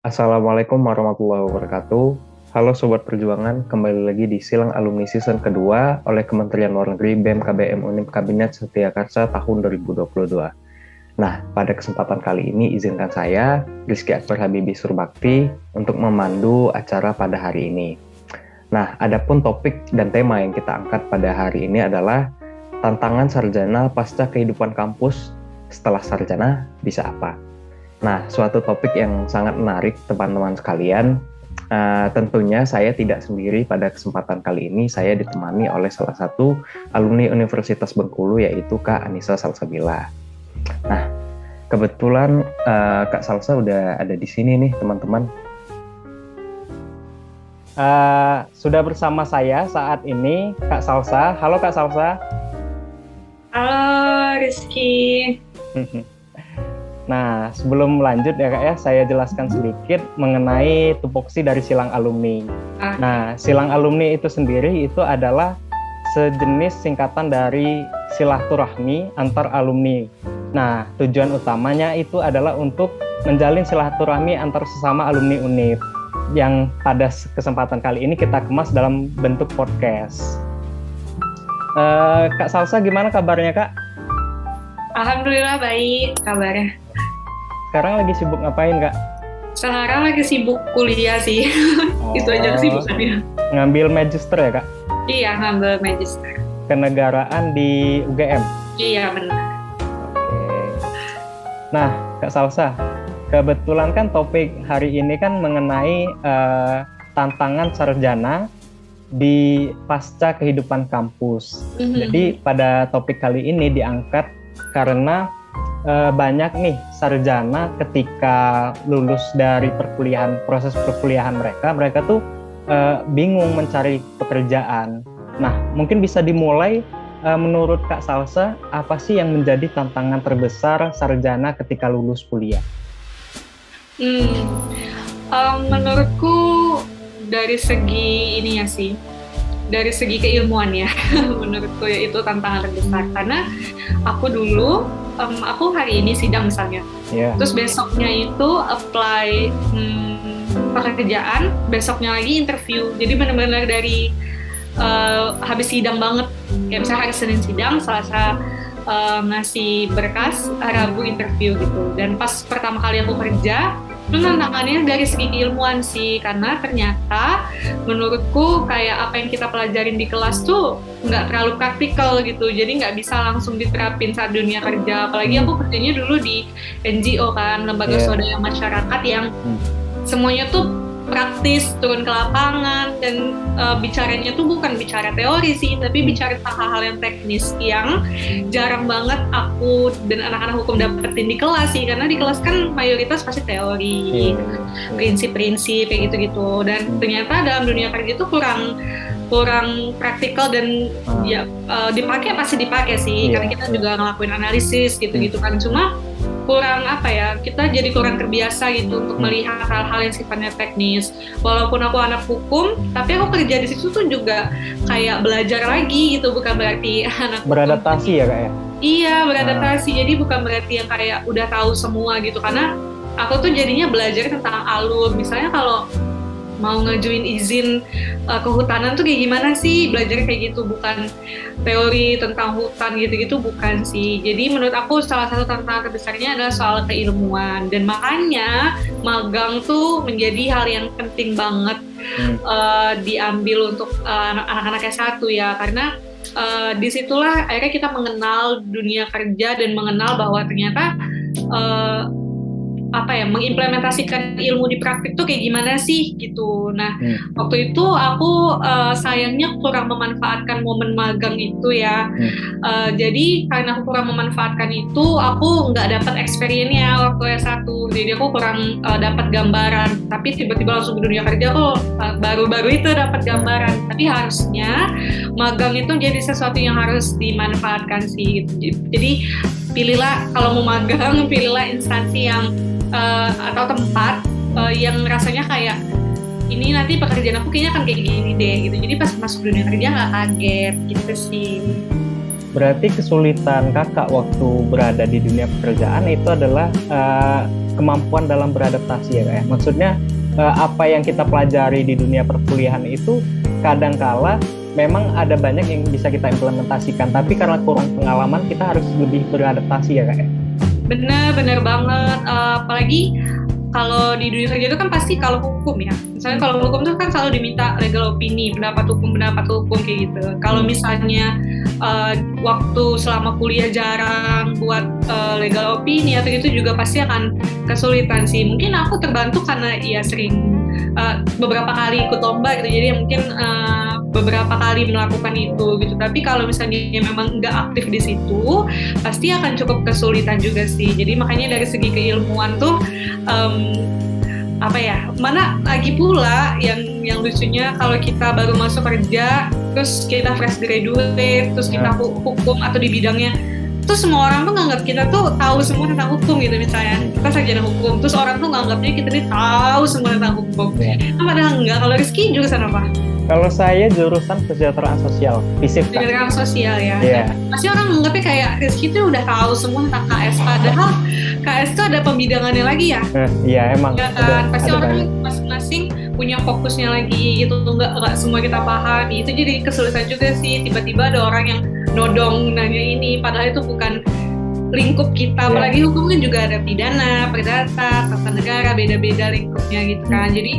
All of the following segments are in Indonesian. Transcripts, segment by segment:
Assalamualaikum warahmatullahi wabarakatuh. Halo Sobat Perjuangan, kembali lagi di Silang Alumni Season kedua oleh Kementerian Luar Negeri BEM KBM Unip Kabinet Setiakarsa tahun 2022. Nah, pada kesempatan kali ini izinkan saya, Rizky Akbar Habibi Surbakti, untuk memandu acara pada hari ini. Nah, adapun topik dan tema yang kita angkat pada hari ini adalah tantangan sarjana pasca kehidupan kampus setelah sarjana bisa apa? Nah, suatu topik yang sangat menarik teman-teman sekalian. Tentunya saya tidak sendiri pada kesempatan kali ini. Saya ditemani oleh salah satu alumni Universitas Bengkulu, yaitu Kak Anissa Salsabila. Nah, kebetulan Kak Salsa udah ada di sini nih, teman-teman. Sudah bersama saya saat ini Kak Salsa. Halo Kak Salsa. Halo Rizky. Nah, sebelum lanjut ya Kak ya, saya jelaskan sedikit mengenai tupoksi dari Silang Alumni. Nah, Silang Alumni itu sendiri itu adalah sejenis singkatan dari silaturahmi antar alumni. Nah, tujuan utamanya itu adalah untuk menjalin silaturahmi antar sesama alumni Unip, yang pada kesempatan kali ini kita kemas dalam bentuk podcast. Kak Salsa, gimana kabarnya Kak? Alhamdulillah baik kabarnya. Sekarang lagi sibuk ngapain Kak? Sekarang lagi sibuk kuliah sih. Itu aja kesibukannya. Ngambil magister ya Kak? Iya, ngambil magister. Kenegaraan di UGM? Iya, benar. Oke. Nah, Kak Salsa, kebetulan kan topik hari ini kan mengenai tantangan sarjana di pasca kehidupan kampus. Jadi pada topik kali ini diangkat karena banyak nih sarjana ketika lulus dari proses perkuliahan mereka tuh bingung mencari pekerjaan. Nah, mungkin bisa dimulai menurut Kak Salsa, apa sih yang menjadi tantangan terbesar sarjana ketika lulus kuliah? Menurutku dari segi ini ya sih, dari segi keilmuan ya, menurutku ya itu tantangan terbesar. Karena aku dulu, aku hari ini sidang misalnya, terus besoknya itu apply pekerjaan, besoknya lagi interview. Jadi benar-benar dari habis sidang banget, kayak misalnya hari Senin sidang, Selasa ngasih berkas, Rabu interview gitu. Dan pas pertama kali aku kerja, itu tantangannya dari segi keilmuan sih, karena ternyata menurutku kayak apa yang kita pelajarin di kelas tuh nggak terlalu praktikal gitu, jadi nggak bisa langsung diterapin saat dunia kerja. Apalagi aku kerjanya dulu di NGO kan, lembaga swadaya masyarakat yang semuanya tuh praktis, turun ke lapangan, dan bicaranya tuh bukan bicara teori sih, tapi bicara tentang hal-hal yang teknis yang jarang banget aku dan anak-anak hukum dapetin di kelas sih, karena di kelas kan mayoritas pasti teori, prinsip-prinsip kayak gitu-gitu, dan ternyata dalam dunia kerja itu kurang praktikal dan ya dipakai pasti dipakai sih, karena kita juga ngelakuin analisis gitu-gitu kan, cuma kurang kita jadi kurang terbiasa gitu untuk melihat hal-hal yang sifatnya teknis. Walaupun aku anak hukum, tapi aku kerja di situ tuh juga kayak belajar lagi gitu, bukan berarti anak beradaptasi hukum. Ya Kak ya? Iya, beradaptasi. Jadi bukan berarti yang kayak udah tahu semua gitu, karena aku tuh jadinya belajar tentang alur. Misalnya kalau mau ngajuin izin kehutanan tuh kayak gimana sih, belajar kayak gitu, bukan teori tentang hutan gitu-gitu, bukan sih. Jadi menurut aku salah satu tantangan terbesarnya adalah soal keilmuan, dan makanya magang tuh menjadi hal yang penting banget diambil untuk anak-anak S1 ya, karena disitulah akhirnya kita mengenal dunia kerja dan mengenal bahwa ternyata mengimplementasikan ilmu di praktik tuh kayak gimana sih gitu. Nah, waktu itu aku sayangnya kurang memanfaatkan momen magang itu ya. Jadi karena aku kurang memanfaatkan itu, aku nggak dapat experience-nya waktu S1. Jadi aku kurang dapat gambaran. Tapi tiba-tiba langsung ke dunia kerja kok baru-baru itu dapat gambaran. Tapi harusnya magang itu jadi sesuatu yang harus dimanfaatkan sih gitu. Jadi pilihlah, kalau mau magang, pilihlah instansi yang atau tempat yang rasanya kayak ini nanti pekerjaan aku kayaknya akan kayak gini deh gitu. Jadi pas masuk dunia kerja nggak kaget gitu sih. Berarti kesulitan kakak waktu berada di dunia pekerjaan itu adalah kemampuan dalam beradaptasi ya Kak ya. Maksudnya apa yang kita pelajari di dunia perkuliahan itu kadangkala memang ada banyak yang bisa kita implementasikan, tapi karena kurang pengalaman kita harus lebih beradaptasi ya Kak ya. Benar banget. Apalagi kalau di dunia kerja itu kan pasti kalau hukum ya. Misalnya kalau hukum itu kan selalu diminta legal opinion, pendapat hukum kayak gitu. Kalau misalnya waktu selama kuliah jarang buat legal opinion atau gitu juga pasti akan kesulitan sih. Mungkin aku terbantu karena ya sering beberapa kali ikut lomba gitu. Jadi mungkin beberapa kali melakukan itu gitu. Tapi kalau misalnya memang nggak aktif di situ, pasti akan cukup kesulitan juga sih. Jadi makanya dari segi keilmuan tuh mana lagi pula yang lucunya kalau kita baru masuk kerja, terus kita fresh graduate, terus kita hukum atau di bidangnya, terus semua orang tuh nganggap kita tuh tahu semua tentang hukum gitu misalnya. Kita sarjana hukum, terus orang tuh nganggapnya kita nih tahu semua tentang hukum. Nah, padahal enggak. Kalau Rizky jurusan apa? Kalau saya jurusan kesejahteraan sosial, FISIP. Kesejahteraan sosial ya. Yeah. Pasti orang menganggapnya kayak Rizky tuh udah tahu semua tentang KS, padahal KS tuh ada pembidangannya lagi ya. Iya emang. Ya kan, pasti orang masing-masing punya fokusnya lagi gitu, nggak semua kita pahami. Itu jadi kesulitan juga sih. Tiba-tiba ada orang yang nodong nanya ini, padahal itu bukan lingkup kita. Apalagi hukum kan juga ada pidana, perdata, tata negara, beda-beda lingkupnya gitu kan. Jadi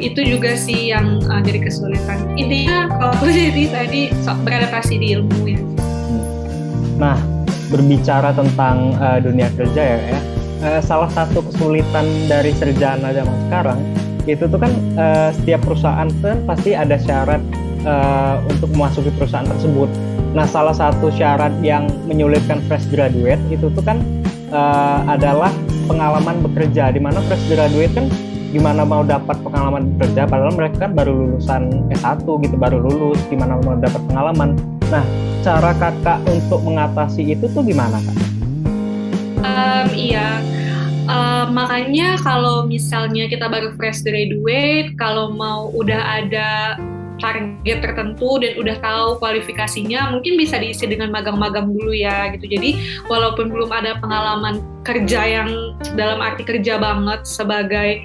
itu juga sih yang jadi kesulitan. Intinya kalau aku jadi tadi beradaptasi di ilmu ya. Nah, berbicara tentang dunia kerja ya, salah satu kesulitan dari sarjana zaman sekarang itu tuh kan setiap perusahaan kan pasti ada syarat untuk memasuki perusahaan tersebut. Nah, salah satu syarat yang menyulitkan fresh graduate itu tuh kan adalah pengalaman bekerja, di mana fresh graduate kan gimana mau dapat pengalaman bekerja padahal mereka kan baru lulusan S1 gitu, baru lulus, gimana mau dapat pengalaman. Nah, cara kakak untuk mengatasi itu tuh gimana kak? Makanya kalau misalnya kita baru fresh graduate, kalau mau udah ada target tertentu dan udah tahu kualifikasinya, mungkin bisa diisi dengan magang-magang dulu ya gitu. Jadi walaupun belum ada pengalaman kerja yang dalam arti kerja banget sebagai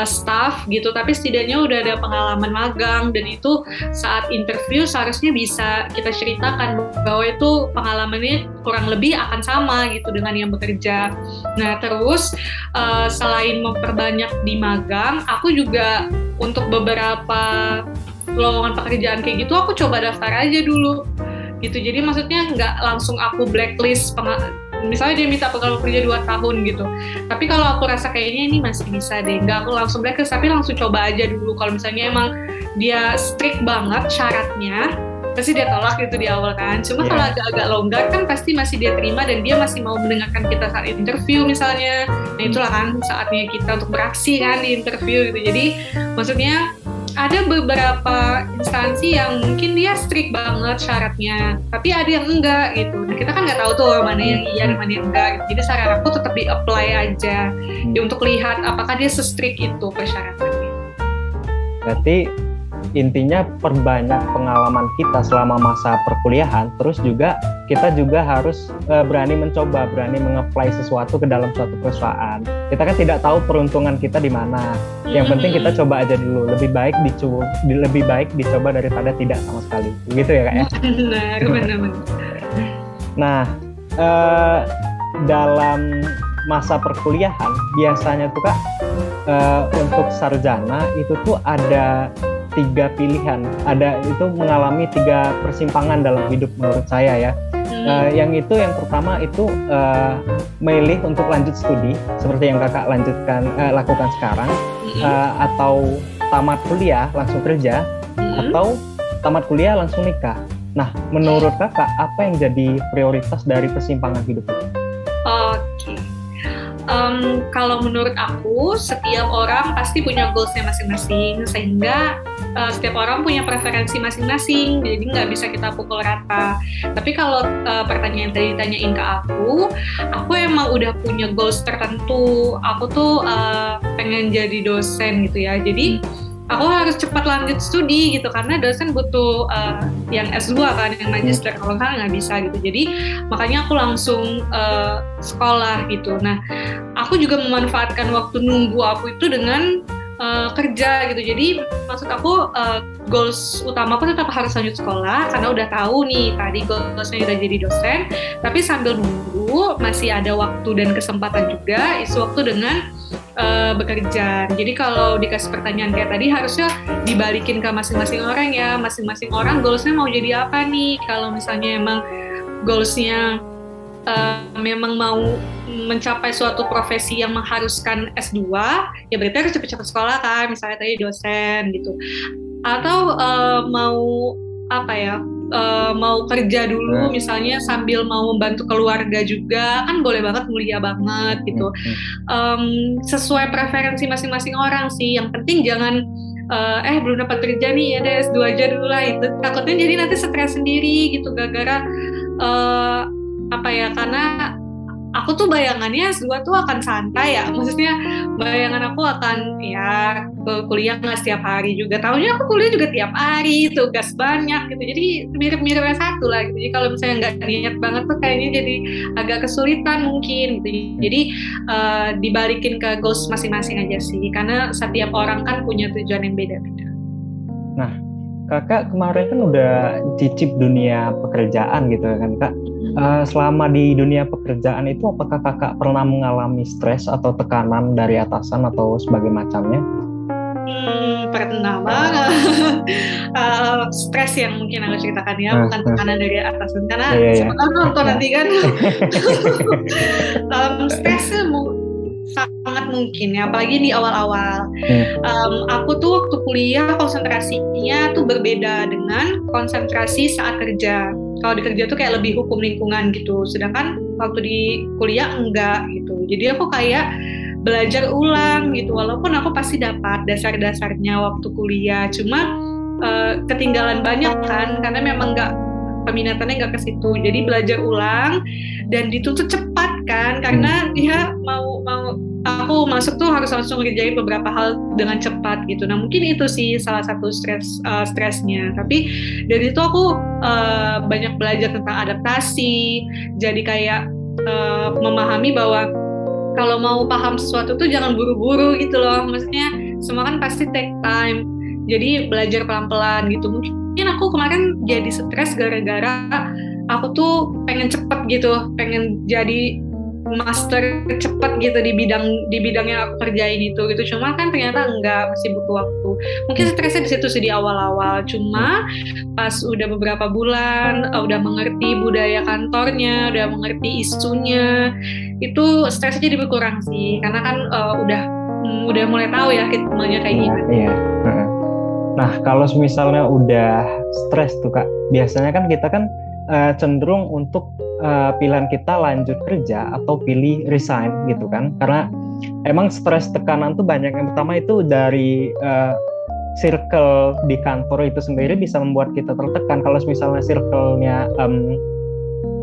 staff gitu, tapi setidaknya udah ada pengalaman magang, dan itu saat interview seharusnya bisa kita ceritakan bahwa itu pengalamannya kurang lebih akan sama gitu dengan yang bekerja. Nah terus selain memperbanyak di magang, aku juga untuk beberapa lowongan pekerjaan kayak gitu aku coba daftar aja dulu gitu. Jadi maksudnya nggak langsung aku blacklist misalnya dia minta pengalaman kerja 2 tahun gitu, tapi kalau aku rasa kayaknya ini masih bisa deh, nggak aku langsung blacklist, tapi langsung coba aja dulu. Kalau misalnya emang dia strict banget syaratnya, pasti dia tolak gitu di awal kan. Cuma kalau agak-agak longgar kan pasti masih dia terima dan dia masih mau mendengarkan kita saat interview misalnya. Nah itulah kan saatnya kita untuk beraksi kan di interview gitu. Jadi maksudnya ada beberapa instansi yang mungkin dia strict banget syaratnya, tapi ada yang enggak gitu. Nah, kita kan nggak tahu tuh mana yang iya dan mana yang enggak gitu. Jadi saran aku tetap di-apply aja untuk lihat apakah dia se-strict itu persyaratannya. Berarti intinya perbanyak pengalaman kita selama masa perkuliahan, terus juga kita juga harus berani mencoba, berani meng-apply sesuatu ke dalam suatu perusahaan. Kita kan tidak tahu peruntungan kita di mana. Yang penting kita coba aja dulu. Lebih baik dicoba daripada tidak sama sekali. Begitu ya kak ya? Benar. Nah, dalam masa perkuliahan biasanya tuh kak untuk sarjana itu tuh ada 3 pilihan, ada itu mengalami 3 persimpangan dalam hidup menurut saya ya. Yang pertama itu memilih untuk lanjut studi seperti yang kakak lakukan sekarang, atau tamat kuliah langsung kerja, atau tamat kuliah langsung nikah. Nah, menurut kakak apa yang jadi prioritas dari persimpangan hidup itu? Oke. Kalau menurut aku, setiap orang pasti punya goals-nya masing-masing, sehingga setiap orang punya preferensi masing-masing, jadi nggak bisa kita pukul rata. Tapi kalau pertanyaan yang tadi ditanyain ke aku emang udah punya goals tertentu. Aku tuh pengen jadi dosen gitu ya. Jadi aku harus cepat lanjut studi gitu karena dosen butuh yang S2 kan, yang magister, kalau nggak bisa gitu. Jadi makanya aku langsung sekolah gitu. Nah, aku juga memanfaatkan waktu nunggu aku itu dengan kerja gitu. Jadi maksud aku goals utama aku tetap harus lanjut sekolah karena udah tahu nih tadi goalsnya udah jadi dosen, tapi sambil nunggu masih ada waktu dan kesempatan juga isi waktu dengan bekerja. Jadi kalau dikasih pertanyaan kayak tadi harusnya dibalikin ke masing-masing orang ya. Masing-masing orang goalsnya mau jadi apa nih? Kalau misalnya emang goalsnya memang mau mencapai suatu profesi yang mengharuskan S2, ya berarti harus cepat-cepat sekolah kan, misalnya tadi dosen gitu. Atau mau apa ya, mau kerja dulu misalnya sambil mau membantu keluarga juga, kan boleh banget, mulia banget gitu. Sesuai preferensi masing-masing orang sih, yang penting jangan belum dapat kerja nih, ya deh S2 aja dulu lah, itu takutnya jadi nanti stres sendiri gitu gara-gara karena aku tuh bayangannya S2 tuh akan santai ya, maksudnya bayangan aku akan ya kuliah nggak setiap hari juga, tahunya aku kuliah juga tiap hari, tugas banyak gitu, jadi mirip-mirip S1 lah gitu. Jadi kalau misalnya nggak niat banget tuh kayaknya jadi agak kesulitan mungkin gitu. Jadi dibalikin ke goals masing-masing aja sih, karena setiap orang kan punya tujuan yang beda-beda. Nah, Kakak kemarin kan udah cicip dunia pekerjaan gitu kan Kak. Selama di dunia pekerjaan itu apakah Kakak pernah mengalami stres atau tekanan dari atasan atau sebagai macamnya? Pernah banget. Stres yang mungkin aku ceritakan ya, bukan tekanan dari atasan, karena siapa tahu nonton nanti kan. Stresnya sangat mungkin ya, apalagi di awal-awal. Aku tuh waktu kuliah konsentrasinya tuh berbeda dengan konsentrasi saat kerja. Kalau di kerja tuh kayak lebih hukum lingkungan gitu, sedangkan waktu di kuliah enggak gitu. Jadi aku kayak belajar ulang gitu, walaupun aku pasti dapat dasar-dasarnya waktu kuliah, cuma ketinggalan banyak kan, karena memang peminatannya nggak ke situ. Jadi belajar ulang dan dituntut cepat kan, karena dia mau aku masuk tuh harus langsung ngerjain beberapa hal dengan cepat gitu. Nah mungkin itu sih salah satu stresnya. Tapi dari itu aku banyak belajar tentang adaptasi. Jadi kayak memahami bahwa kalau mau paham sesuatu tuh jangan buru-buru gitu loh. Maksudnya semua kan pasti take time. Jadi belajar pelan-pelan gitu. Mungkin aku kemarin jadi stres gara-gara aku tuh pengen cepet gitu, pengen jadi master cepet gitu di bidang yang aku kerjain itu gitu. Cuma kan ternyata enggak, masih butuh waktu. Mungkin stresnya di situ sih di awal-awal. Cuma pas udah beberapa bulan, udah mengerti budaya kantornya, udah mengerti isunya, itu stresnya jadi berkurang sih. Karena kan udah mulai tahu ya ritmenya kayak gimana. Iya. Nah, kalau misalnya udah stres tuh Kak, biasanya kan kita kan cenderung untuk pilihan kita lanjut kerja atau pilih resign gitu kan, karena emang stres tekanan tuh banyak. Yang pertama itu dari circle di kantor itu sendiri bisa membuat kita tertekan. Kalau misalnya circle-nya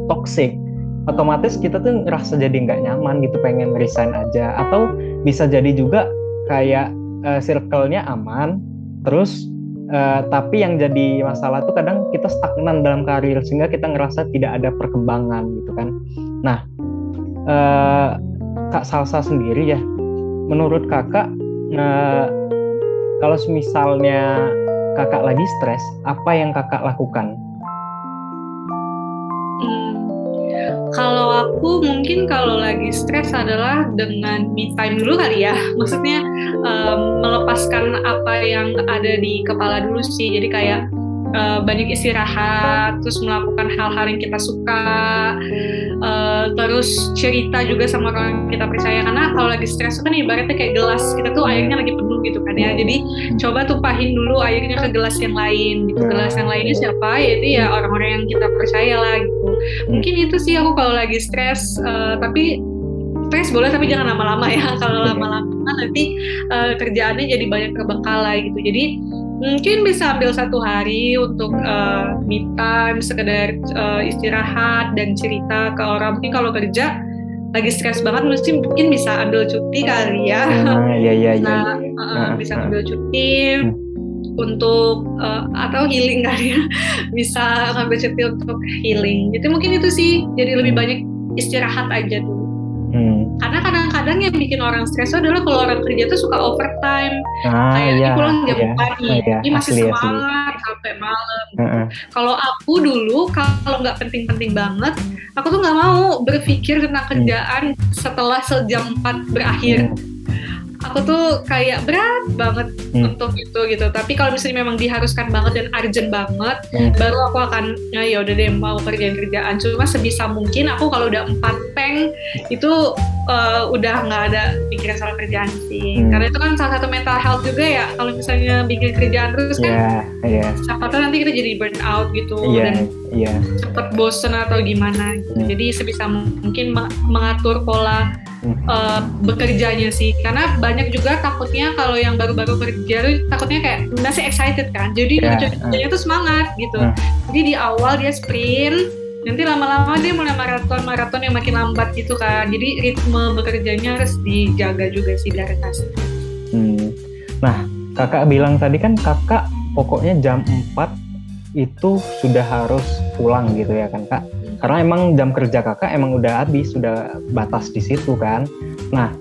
toxic, otomatis kita tuh ngerasa jadi nggak nyaman gitu, pengen resign aja. Atau bisa jadi juga kayak circle-nya aman, terus tapi yang jadi masalah tuh kadang kita stagnan dalam karir sehingga kita ngerasa tidak ada perkembangan gitu kan. Nah, Kak Salsa sendiri ya, menurut Kakak kalau misalnya Kakak lagi stres, apa yang Kakak lakukan? Kalau aku mungkin kalau lagi stres adalah dengan me time dulu kali ya. Maksudnya melepaskan apa yang ada di kepala dulu sih. Jadi kayak banyak istirahat, terus melakukan hal-hal yang kita suka, terus cerita juga sama orang yang kita percaya. Karena kalau lagi stres kan ibaratnya kayak gelas, kita tuh airnya lagi penuh gitu kan ya. Jadi coba tumpahin dulu airnya ke gelas yang lain gitu. Gelas yang lainnya siapa? Yaitu ya orang-orang yang kita percaya lah gitu. Mungkin itu sih aku kalau lagi stres, tapi stres boleh tapi jangan lama-lama ya. Kalau lama-lama nanti kerjaannya jadi banyak terbengkalai gitu. Jadi mungkin bisa ambil 1 hari untuk me time, sekedar istirahat dan cerita ke orang. Mungkin kalau kerja lagi stres banget mungkin bisa ambil cuti kali ya. Bisa ambil cuti untuk atau healing kali ya. Bisa ngambil cuti untuk healing. Jadi mungkin itu sih, jadi lebih banyak istirahat aja dulu. Karena kadang-kadang yang bikin orang stres adalah kalau orang kerja tuh suka overtime. Kayak pulang jam 4 nih, ini masih semangat sampai malam. Kalau aku dulu, kalau nggak penting-penting banget, aku tuh nggak mau berpikir tentang kerjaan setelah sejam 4 berakhir. Aku tuh kayak berat banget untuk itu gitu. Tapi kalau misalnya memang diharuskan banget dan urgent banget, baru aku akan ya udah deh mau kerjaan. Cuma sebisa mungkin aku kalau udah 4 peng itu udah nggak ada pikiran soal kerjaan sih. Karena itu kan salah satu mental health juga ya. Kalau misalnya bikin kerjaan terus kan, siapa tahu nanti kita jadi burn out gitu dan cepet bosen atau gimana. Gitu. Jadi sebisa mungkin mengatur pola bekerjanya sih, karena banyak juga takutnya kalau yang baru-baru kerja tuh takutnya kayak masih excited kan, jadi kerjanya tuh semangat gitu. Jadi di awal dia sprint, nanti lama-lama dia mulai maraton yang makin lambat gitu kan. Jadi ritme bekerjanya harus dijaga juga sih biar kasih. Nah, kakak bilang tadi kan kakak pokoknya jam 4 itu sudah harus pulang gitu ya kan kak? Karena emang jam kerja kakak emang udah habis, sudah batas di situ kan. Nah,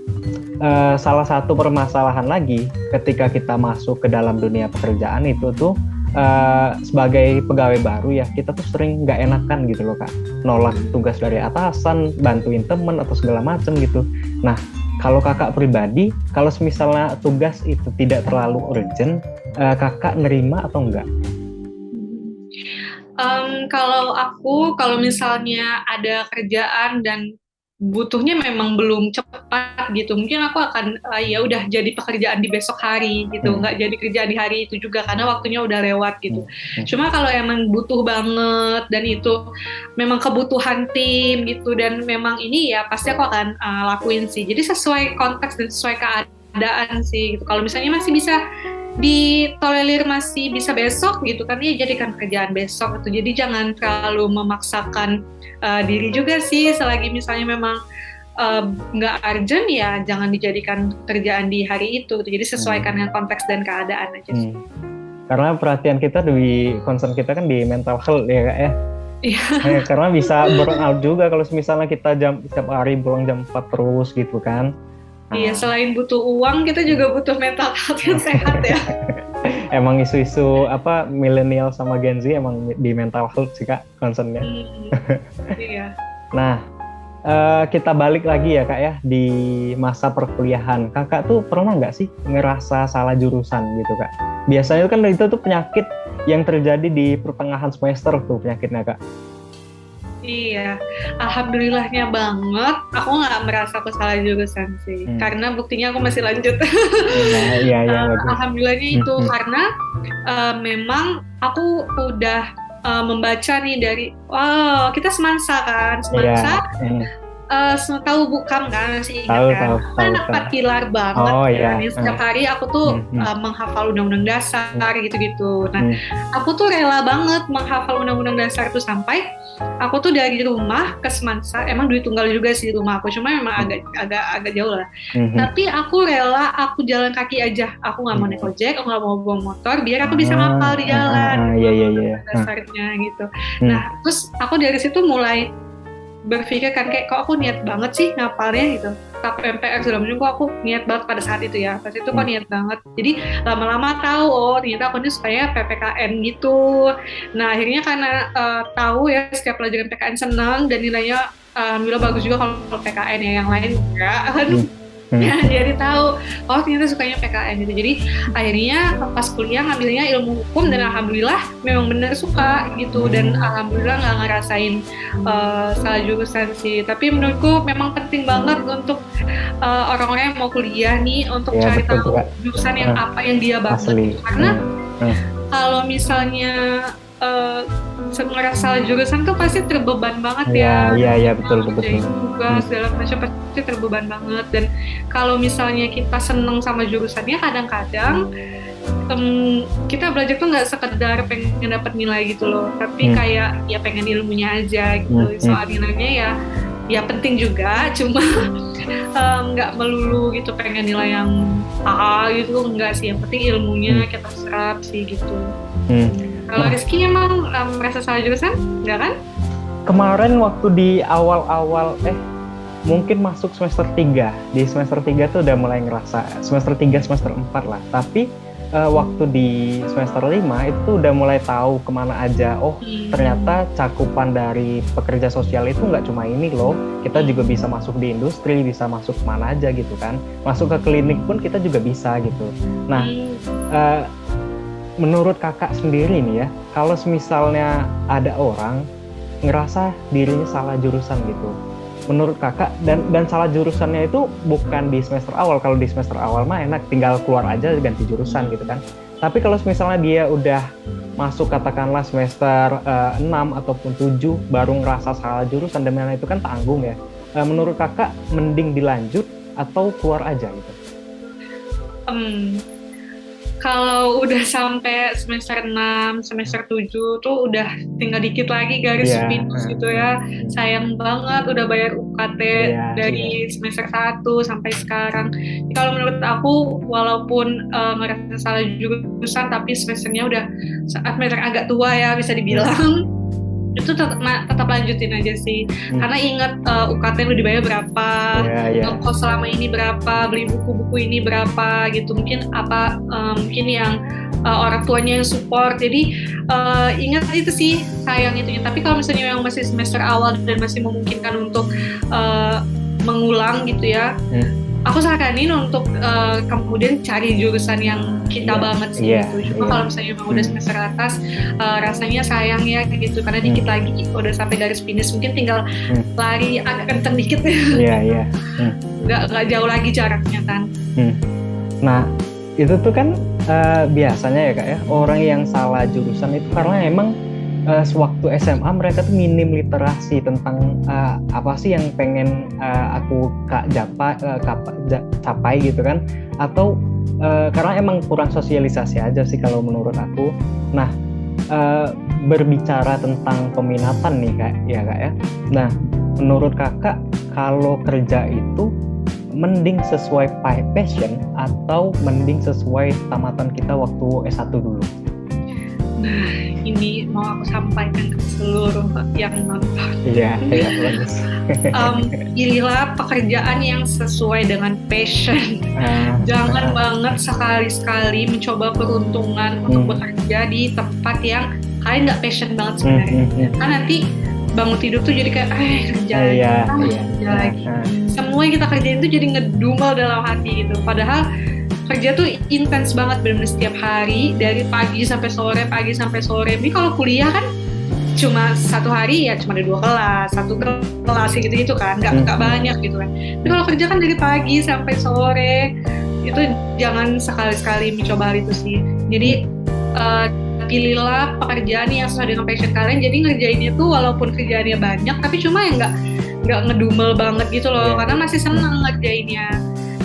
salah satu permasalahan lagi ketika kita masuk ke dalam dunia pekerjaan itu tuh sebagai pegawai baru ya, kita tuh sering nggak enakan gitu loh kak. Nolak tugas dari atasan, bantuin temen atau segala macem gitu. Nah, kalau kakak pribadi, kalau misalnya tugas itu tidak terlalu urgent, kakak nerima atau enggak? Kalau misalnya ada kerjaan dan butuhnya memang belum cepat gitu, mungkin aku akan ya udah jadi pekerjaan di besok hari gitu, nggak jadi kerjaan di hari itu juga karena waktunya udah lewat gitu. Cuma kalau emang butuh banget dan itu memang kebutuhan tim gitu dan memang ini ya pasti aku akan lakuin sih. Jadi sesuai konteks dan sesuai keadaan sih gitu. Kalau misalnya masih bisa ditolerir, masih bisa besok gitu kan, ya jadikan kerjaan besok gitu. Jadi jangan terlalu memaksakan diri juga sih, selagi misalnya memang nggak urgent ya jangan dijadikan kerjaan di hari itu gitu. Jadi sesuaikan dengan konteks dan keadaan aja sih. Karena perhatian kita concern kita kan di mental health ya kak ya. Karena bisa burn out juga kalau misalnya kita setiap hari pulang jam 4 terus gitu kan. Iya, selain butuh uang, kita juga butuh mental health yang sehat ya. Emang isu-isu milenial sama Gen Z emang di mental health sih kak concernnya. Iya. Nah, kita balik lagi ya kak ya di masa perkuliahan. Kakak tuh pernah nggak sih ngerasa salah jurusan gitu kak? Biasanya kan itu tuh penyakit yang terjadi di pertengahan semester tuh penyakitnya kak. Iya, alhamdulillahnya banget aku nggak merasa aku salah jurusan sih, karena buktinya aku masih lanjut. Alhamdulillahnya itu karena memang aku udah membaca nih dari kita semansa kan, tahu Bukam kan, masih ingat kan? Kan 4 pilar banget ya. Setiap hari aku tuh menghafal undang-undang dasar gitu-gitu. Nah, aku tuh rela banget menghafal undang-undang dasar itu sampai aku tuh dari rumah ke Semansa, emang duit tunggal juga sih di rumah aku, cuma memang agak jauh lah. Tapi aku rela aku jalan kaki aja. Aku nggak mau naik ojek, aku nggak mau bawa motor, biar aku bisa ngapal di jalan. Dasarnya gitu. Nah, terus aku dari situ mulai berpikir kan kayak kok aku niat banget sih ngapalnya gitu, tap MPR segala macam, kok aku niat banget pada saat itu ya, pas itu kok niat banget. Jadi lama-lama tahu ternyata aku ini supaya PPKN gitu. Nah akhirnya karena tahu ya setiap pelajaran PKN senang dan nilainya alhamdulillah bagus juga kalau PKN ya, yang lain enggak kan. Ya, jadi tahu ternyata sukanya PKN gitu. Jadi akhirnya pas kuliah ngambilnya ilmu hukum dan alhamdulillah memang benar suka gitu, dan alhamdulillah nggak ngerasain salah jurusan sih. Tapi menurutku memang penting banget untuk orang-orang yang mau kuliah nih untuk cari tahu jurusan yang apa yang dia banget. Karena kalau misalnya ngerasa salah jurusan tuh pasti terbeban banget ya. Iya betul. Tugas segala macam pasti terbeban banget. Dan kalau misalnya kita seneng sama jurusannya, kadang-kadang kita belajar tuh nggak sekedar pengen dapat nilai gitu loh, tapi kayak ya pengen ilmunya aja gitu. Soal nilainya ya ya penting juga, cuma nggak melulu gitu pengen nilai yang A gitu, enggak sih, yang penting ilmunya kita serap sih gitu. Kalau Rizky emang merasa salah jurusan? Enggak kan? Kemarin waktu di awal-awal mungkin masuk semester 3. Di semester 3 tuh udah mulai ngerasa, semester 3, semester 4 lah. Tapi waktu di semester 5 itu udah mulai tahu kemana aja. Oh, ternyata cakupan dari pekerja sosial itu nggak cuma ini loh. Kita juga bisa masuk di industri, bisa masuk kemana aja gitu kan. Masuk ke klinik pun kita juga bisa gitu. Nah, menurut kakak sendiri nih ya, kalau misalnya ada orang ngerasa dirinya salah jurusan gitu, menurut kakak, dan salah jurusannya itu bukan di semester awal. Kalau di semester awal mah enak, tinggal keluar aja ganti jurusan gitu kan. Tapi kalau misalnya dia udah masuk katakanlah semester 6 ataupun 7 baru ngerasa salah jurusan, dan itu kan tanggung ya. Menurut kakak mending dilanjut atau keluar aja gitu? Kalau udah sampai semester 6, semester 7 tuh udah tinggal dikit lagi garis minus gitu ya. Sayang banget udah bayar UKT dari semester 1 sampai sekarang. Jadi kalau menurut aku, walaupun ngerasa salah jurusan, tapi semesternya udah semester agak tua ya bisa dibilang, itu tetap lanjutin aja sih. Karena ingat UKT lu dibayar berapa, kos selama ini berapa, beli buku-buku ini berapa gitu. Mungkin mungkin yang orang tuanya yang support. Jadi ingat itu sih, sayang itunya. Tapi kalau misalnya memang masih semester awal dan masih memungkinkan untuk mengulang gitu ya, aku saranin untuk kemudian cari jurusan yang kita banget sih gitu. Cuma kalau misalnya memang udah semester atas, rasanya sayang ya gitu, karena dikit lagi udah sampai garis finish, mungkin tinggal lari agak kenceng dikit ya. Nggak jauh lagi jaraknya kan. Nah, itu tuh kan biasanya ya kak ya, orang yang salah jurusan itu karena emang sewaktu SMA mereka tuh minim literasi tentang apa sih yang pengen aku capai gitu kan, atau karena emang kurang sosialisasi aja sih kalau menurut aku. Nah, berbicara tentang peminatan nih kak ya. Nah, menurut kakak kalau kerja itu mending sesuai passion atau mending sesuai tamatan kita waktu S1 dulu? Nah, ini mau aku sampaikan ke seluruh yang nonton. Iya, bagus. Pilihlah pekerjaan yang sesuai dengan passion. Jangan banget sekali-sekali mencoba peruntungan untuk bekerja di tempat yang kalian nggak passion banget sebenarnya. Karena nanti bangun tidur tuh jadi kayak kerja lagi. Semua yang kita kerjain tuh jadi ngedumel dalam hati gitu. Padahal kerja tuh intens banget, benar-benar setiap hari dari pagi sampai sore. Ini kalau kuliah kan cuma satu hari ya cuma ada 2 kelas, 1 kelas gitu kan, nggak banyak gitu kan. Tapi kalau kerja kan dari pagi sampai sore, itu jangan sekali-sekali mencoba hal itu sih. Jadi pilihlah pekerjaan yang sesuai dengan passion kalian. Jadi ngerjainnya tuh walaupun kerjaannya banyak, tapi cuma yang nggak ngedumel banget gitu loh, karena masih senang ngerjainnya.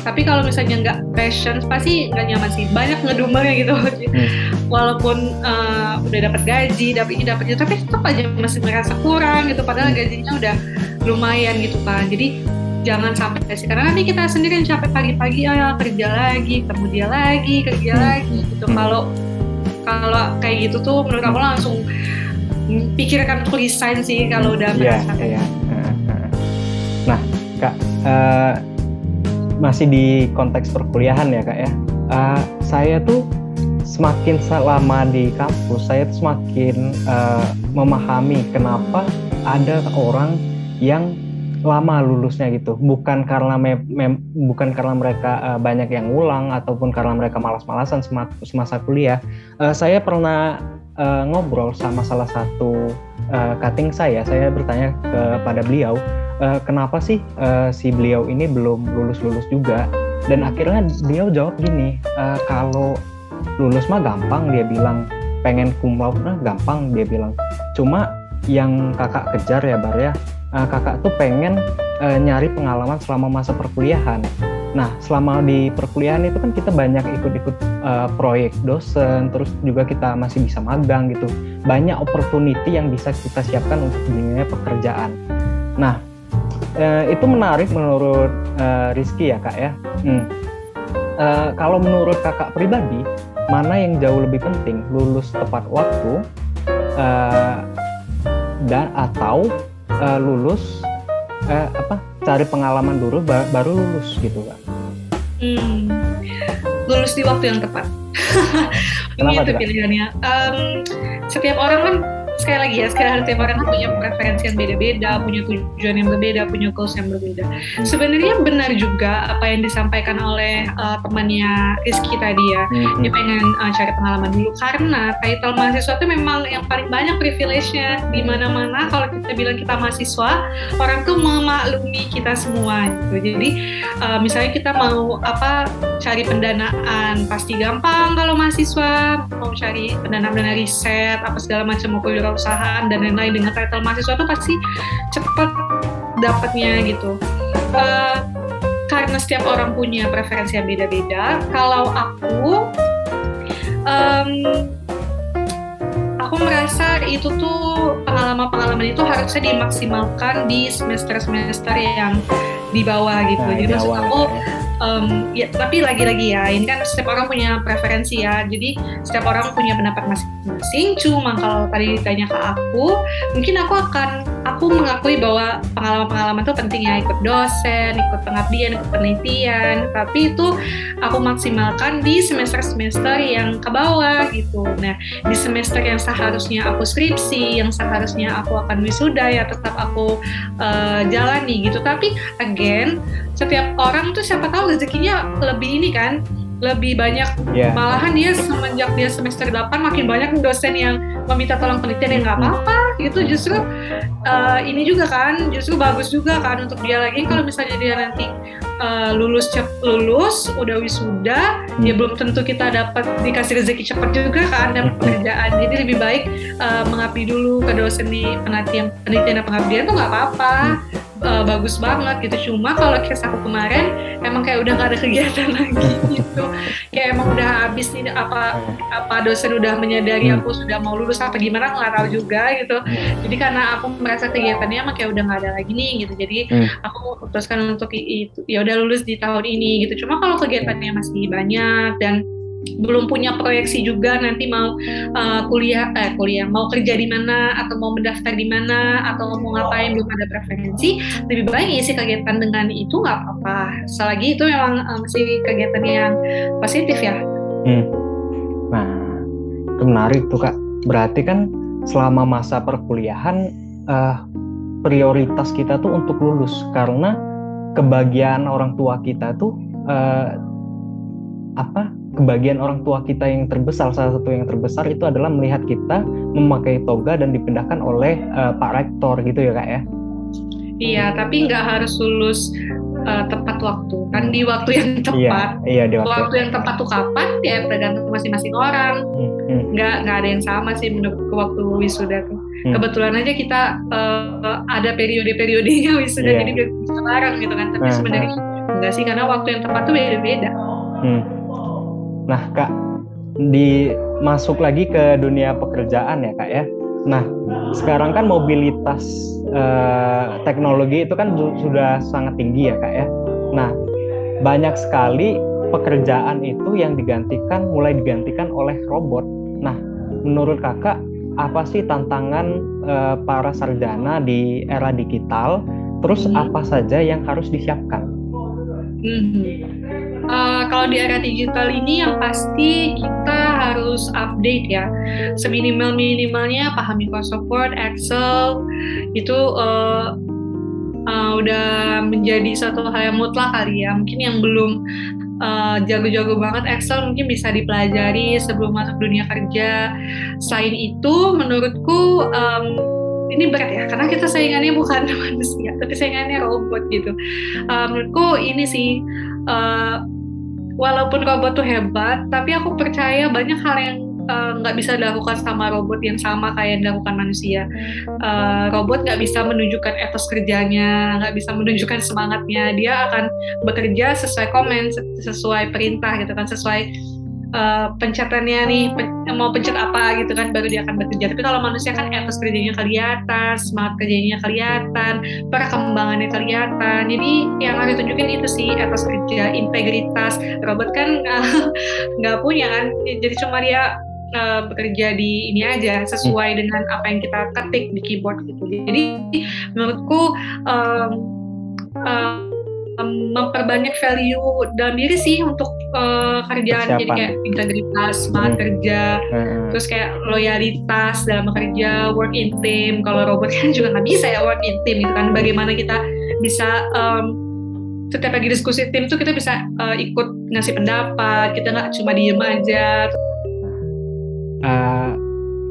Tapi kalau misalnya nggak passion, pasti nggak nyaman sih. Banyak ngedumelnya gitu. Walaupun udah dapat gaji, tapi tetap aja masih merasa kurang gitu. Padahal gajinya udah lumayan gitu kan. Jadi jangan sampai sih, karena nanti kita sendiri yang capek pagi-pagi kerja lagi, ketemu dia lagi, kerja lagi gitu. Kalau kayak gitu tuh menurut aku langsung pikirkan untuk resign sih kalau udah merasa. Nah, Kak, masih di konteks perkuliahan ya kak ya, saya tuh semakin lama di kampus, saya tuh semakin memahami kenapa ada orang yang lama lulusnya gitu. Bukan karena mereka banyak yang ngulang ataupun karena mereka malas-malasan semasa kuliah. Saya pernah ngobrol sama salah satu cutting saya bertanya kepada beliau, kenapa sih si beliau ini belum lulus juga, dan akhirnya beliau jawab gini, kalau lulus mah gampang, dia bilang, pengen cum laude gampang, dia bilang, cuma yang kakak kejar ya Bar ya, kakak tuh pengen nyari pengalaman selama masa perkuliahan. Nah, selama di perkuliahan itu kan kita banyak ikut-ikut proyek dosen, terus juga kita masih bisa magang gitu, banyak opportunity yang bisa kita siapkan untuk dunia pekerjaan. Nah, Itu menarik menurut Rizky ya Kak ya. Kalau menurut Kakak pribadi, mana yang jauh lebih penting, lulus tepat waktu dan atau lulus cari pengalaman dulu baru lulus gitu Kak? Lulus di waktu yang tepat. Ini itu pilihannya. Setiap orang kan sekali lagi ya, setiap orang punya preferensi yang beda-beda, punya tujuan yang berbeda, punya goals yang berbeda. Sebenarnya benar juga apa yang disampaikan oleh temannya Rizky tadi ya. Dia pengen cari pengalaman dulu karena title mahasiswa itu memang yang paling banyak privilege-nya di mana-mana. Kalau kita bilang kita mahasiswa, orang tuh memaklumi kita semua gitu. Jadi misalnya kita mau cari pendanaan pasti gampang kalau mahasiswa, mau cari pendanaan riset apa segala macam, mau kewirausahaan dan lain-lain dengan title mahasiswa tuh pasti cepat dapatnya gitu. Karena setiap orang punya preferensi yang beda-beda. Kalau aku merasa itu tuh pengalaman itu harusnya dimaksimalkan di semester-semester yang di bawah gitu. Jadi maksud aku ya, tapi lagi-lagi ya, ini kan setiap orang punya preferensi ya, jadi setiap orang punya pendapat masing-masing. Cuma kalau tadi ditanya ke aku, mungkin aku mengakui bahwa pengalaman-pengalaman itu penting ya, ikut dosen, ikut pengabdian, ikut penelitian, tapi itu aku maksimalkan di semester-semester yang ke bawah gitu. Nah, di semester yang seharusnya aku skripsi, yang seharusnya aku akan wisuda, ya tetap aku jalani gitu. Tapi again, setiap orang tuh siapa tahu rezekinya lebih ini kan, lebih banyak. Malahan dia semenjak dia semester 8 makin banyak dosen yang meminta tolong penelitian, yang nggak apa-apa gitu. Justru ini juga kan, justru bagus juga kan untuk dia lagi. Kalau misalnya dia nanti lulus udah wisuda, ya belum tentu kita dapat dikasih rezeki cepat juga kan dan pekerjaan. Jadi lebih baik mengabdi dulu ke dosen di penelitian dan pengabdian tuh nggak apa-apa. Bagus banget gitu. Cuma kalau case aku kemarin emang kayak udah gak ada kegiatan lagi gitu, kayak emang udah habis nih, apa dosen udah menyadari aku sudah mau lulus apa gimana, aku nggak tahu juga gitu. Jadi karena aku merasa kegiatannya emang kayak udah nggak ada lagi nih gitu, jadi aku memutuskan untuk itu ya udah lulus di tahun ini gitu. Cuma kalau kegiatannya masih banyak dan belum punya proyeksi juga nanti mau kuliah mau kerja di mana atau mau mendaftar di mana atau mau ngapain, belum ada preferensi, lebih baik isi kegiatan dengan itu nggak apa-apa, selagi itu memang masih kegiatan yang positif ya. Nah, itu menarik tuh Kak. Berarti kan selama masa perkuliahan prioritas kita tuh untuk lulus, karena kebahagiaan orang tua kita tuh kebahagiaan orang tua kita yang terbesar, salah satu yang terbesar itu adalah melihat kita memakai toga dan dipindahkan oleh Pak Rektor gitu ya Kak ya? Iya, tapi nggak harus lulus tepat waktu, kan di waktu yang tepat. Iya, di waktu yang tepat tuh kapan ya tergantung masing-masing orang. Nggak ada yang sama sih menurut waktu wisuda tuh. Kebetulan aja kita ada periode-periodenya wisuda, jadi bisa bareng gitu kan. Tapi sebenarnya enggak sih, karena waktu yang tepat tuh beda-beda. Nah Kak, masuk lagi ke dunia pekerjaan ya Kak ya. Nah sekarang kan mobilitas teknologi itu kan sudah sangat tinggi ya Kak ya. Nah banyak sekali pekerjaan itu yang mulai digantikan oleh robot. Nah menurut Kakak, apa sih tantangan para sarjana di era digital? Terus apa saja yang harus disiapkan? Kalau di era digital ini yang pasti kita harus update ya, seminimal-minimalnya paham Microsoft Word, Excel, itu udah menjadi satu hal yang mutlak kali ya. Mungkin yang belum jago-jago banget Excel mungkin bisa dipelajari sebelum masuk dunia kerja. Selain itu menurutku ini berat ya, karena kita saingannya bukan manusia, tapi saingannya robot gitu. Menurutku ini sih, walaupun robot tuh hebat, tapi aku percaya banyak hal yang nggak bisa dilakukan sama robot yang sama kayak yang dilakukan manusia. Robot nggak bisa menunjukkan etos kerjanya, nggak bisa menunjukkan semangatnya. Dia akan bekerja sesuai komen, sesuai perintah gitu kan, sesuai pencetannya nih mau pencet apa gitu kan baru dia akan bekerja. Tapi kalau manusia kan etos kerjanya kelihatan, semangat kerjanya kelihatan, perkembangannya kelihatan. Jadi yang harus tunjukin itu sih etos kerja, integritas. Robot kan nggak punya kan, jadi cuma dia bekerja di ini aja sesuai dengan apa yang kita ketik di keyboard gitu. Jadi menurutku memperbanyak value dalam diri sih untuk kerjaan. Jadi kayak integritas, semangat kerja, terus kayak loyalitas dalam bekerja, work in team. Kalau robot kan juga nggak bisa ya work in team gitu kan. Bagaimana kita bisa setiap lagi diskusi tim tuh kita bisa ikut ngasih pendapat, kita nggak cuma diem aja.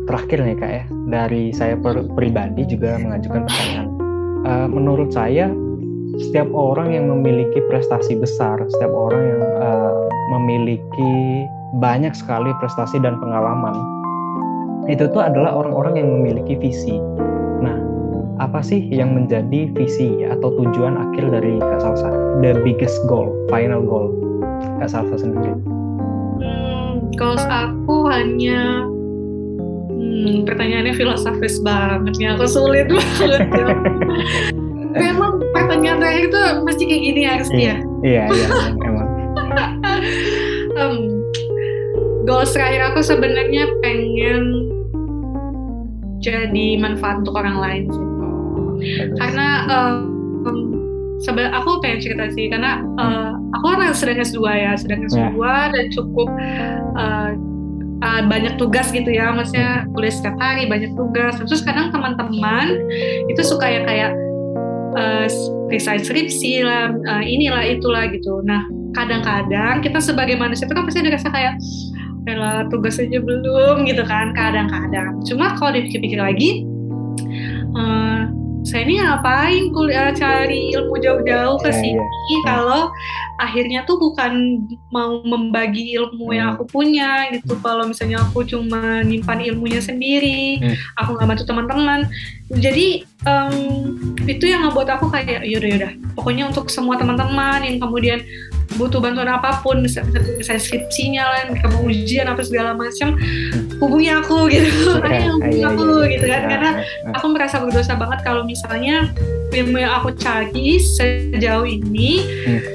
Terakhir nih Kak ya, dari saya pribadi juga mengajukan pertanyaan. Menurut saya setiap orang yang memiliki prestasi besar, setiap orang yang memiliki banyak sekali prestasi dan pengalaman, itu tuh adalah orang-orang yang memiliki visi. Nah, apa sih yang menjadi visi atau tujuan akhir dari Kak Salsa? The biggest goal, final goal Kak Salsa sendiri. Goals aku hanya pertanyaannya filosofis banget ya, aku sulit banget ya. Memang pertanyaan terakhir itu mesti kayak gini harusnya. Iya emang. Goals terakhir aku sebenarnya pengen jadi manfaat untuk orang lain sih. Karena aku pengen cerita sih, karena aku kan sedang S2 dan cukup banyak tugas gitu ya, maksudnya kuliah setiap hari banyak tugas. Terus kadang teman-teman itu suka ya kayak resign skripsi lah, inilah itulah gitu. Nah kadang-kadang kita sebagai manusia itu kan pasti ada rasa kayak lah tugas aja belum gitu kan, kadang-kadang. Cuma kalau dipikir-pikir lagi, saya ini ngapain kuliah cari ilmu jauh-jauh ke sini kalau akhirnya tuh bukan mau membagi ilmu yang aku punya gitu. Kalau misalnya aku cuma nyimpan ilmunya sendiri, aku nggak bantu teman-teman. Jadi itu yang ngebuat aku kayak yaudah pokoknya untuk semua teman-teman yang kemudian butuh bantuan apapun, misalnya skripsinya lah, kamu ujian apa segala macam, hubungi aku gitu, hubungi aku gitu kan, karena aku merasa berdosa banget kalau misalnya ilmu yang aku cari sejauh ini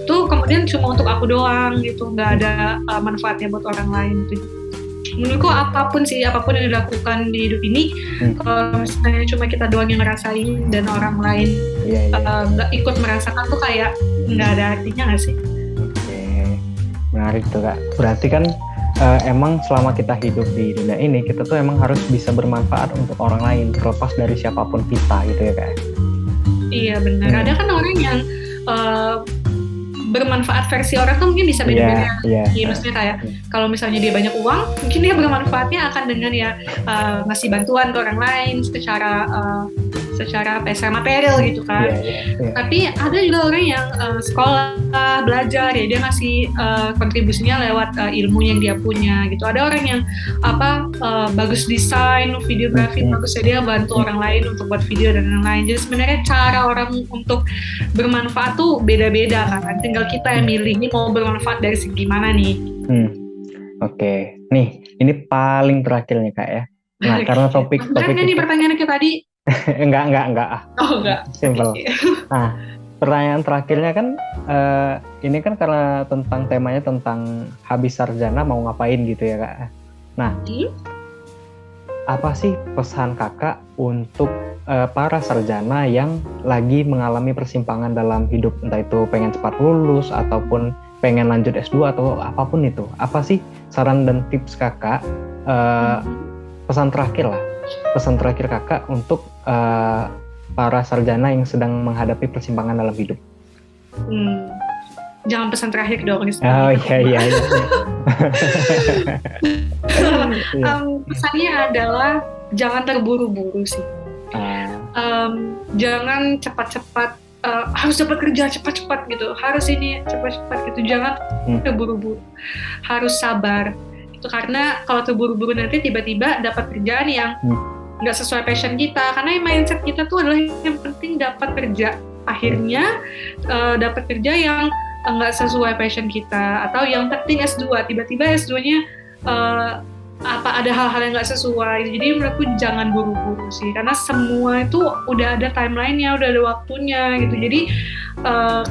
tuh kemudian cuma untuk aku doang gitu, nggak ada manfaatnya buat orang lain gitu. Menurutku apapun yang dilakukan di hidup ini, kalau misalnya cuma kita doang yang ngerasain dan orang lain nggak ikut merasakan tuh kayak nggak ada artinya nggak sih? Menarik tuh Kak. Berarti kan emang selama kita hidup di dunia ini, kita tuh emang harus bisa bermanfaat untuk orang lain, terlepas dari siapapun kita gitu ya Kak. Iya benar. Ada kan orang yang bermanfaat versi orang tuh mungkin bisa beda-beda. Maksudnya kayak kalau misalnya dia banyak uang, mungkin dia bermanfaatnya akan dengan ya ngasih bantuan ke orang lain secara material gitu kan. Tapi ada juga orang yang sekolah, belajar ya, dia ngasih kontribusinya lewat ilmu yang dia punya gitu. Ada orang yang bagus desain, videografi, bagusnya dia bantu orang lain untuk buat video dan lain-lain. Jadi sebenarnya cara orang untuk bermanfaat tuh beda-beda kan. Tinggal kita yang milih ini mau bermanfaat dari segi mana nih. Oke. Nih, ini paling terakhir nih Kak ya. Nah, karena topik ini pertanyaan kita tadi. Enggak. Oh, enggak. Simple. Nah, pertanyaan terakhirnya kan ini kan karena temanya tentang habis sarjana mau ngapain gitu ya Kak. Nah, apa sih pesan Kakak untuk para sarjana yang lagi mengalami persimpangan dalam hidup, entah itu pengen cepat lulus ataupun pengen lanjut S2 atau apapun itu? Apa sih saran dan tips Kakak, pesan terakhir Kakak untuk para sarjana yang sedang menghadapi persimpangan dalam hidup? Jangan pesan terakhir dong. Oh iya. Pesannya adalah jangan terburu-buru sih. Jangan cepat-cepat harus dapat kerja cepat-cepat gitu, harus ini cepat-cepat gitu. Jangan terburu-buru, harus sabar. Itu karena kalau terburu-buru nanti tiba-tiba dapat kerjaan yang nggak sesuai passion kita, karena mindset kita tuh adalah yang penting dapat kerja. Akhirnya dapat kerja yang nggak sesuai passion kita, atau yang penting S2, tiba-tiba S2-nya ada hal-hal yang nggak sesuai. Jadi menurutku jangan buru-buru sih, karena semua itu udah ada timeline-nya, udah ada waktunya gitu. Jadi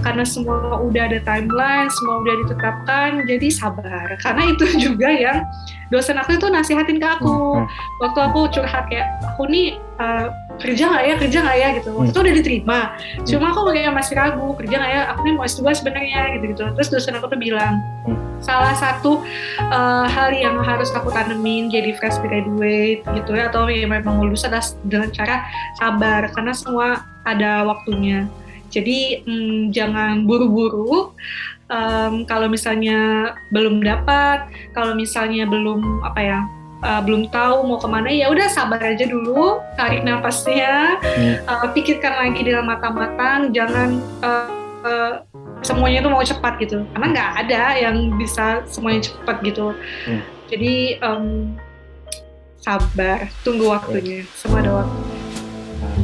karena semua udah ada timeline, semua udah ditetapkan, jadi sabar. Karena itu juga yang dosen aku itu nasihatin ke aku waktu aku curhat kayak, aku nih kerja nggak ya gitu. Waktu itu udah diterima, cuma aku kayak masih ragu, kerja nggak ya, aku nih mau S2 sebenarnya gitu. Terus dosen aku tuh bilang, salah satu hal yang harus aku tanemin jadi fresh graduate gitu ya, atau ya memang lulus, adalah dengan cara sabar, karena semua ada waktunya. Jadi jangan buru-buru. Kalau misalnya belum dapat, kalau misalnya belum belum tahu mau kemana, ya udah sabar aja dulu, tarik nafasnya, pikirkan lagi dengan matang-matang, jangan semuanya itu mau cepat gitu, karena nggak ada yang bisa semuanya cepat gitu. Jadi sabar, tunggu waktunya, semua ada waktu.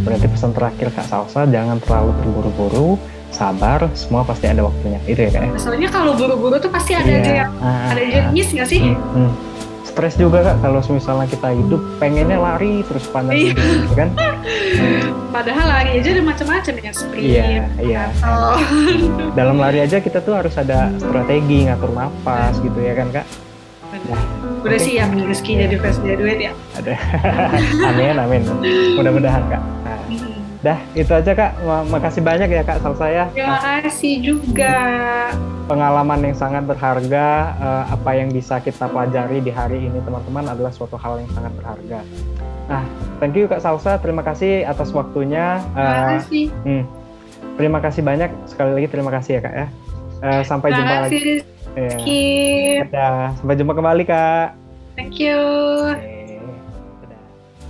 Berarti pesan terakhir Kak Salsa, jangan terlalu terburu-buru, sabar, semua pasti ada waktunya, itu ya Kak ya? Soalnya kalau buru-buru tuh pasti ada aja yang ada aja miss nggak sih? Stres juga Kak, kalau misalnya kita hidup pengennya lari terus pandang gitu kan? Padahal lari aja ada macam-macam ya, sprint. Iya. Dalam lari aja kita tuh harus ada strategi, ngatur nafas gitu ya kan Kak? Udah siap nih Rizky jadi fresh graduate ya? Ada. Amin. Mudah-mudahan Kak. Dah, itu aja Kak. Makasih banyak ya Kak Salsa ya. Terima kasih juga. Pengalaman yang sangat berharga, apa yang bisa kita pelajari di hari ini teman-teman adalah suatu hal yang sangat berharga. Nah, thank you Kak Salsa, terima kasih atas waktunya. Terima kasih. Terima kasih banyak, sekali lagi terima kasih ya Kak ya. Sampai jumpa lagi. Terima kasih Rizky. Sampai jumpa kembali Kak. Thank you.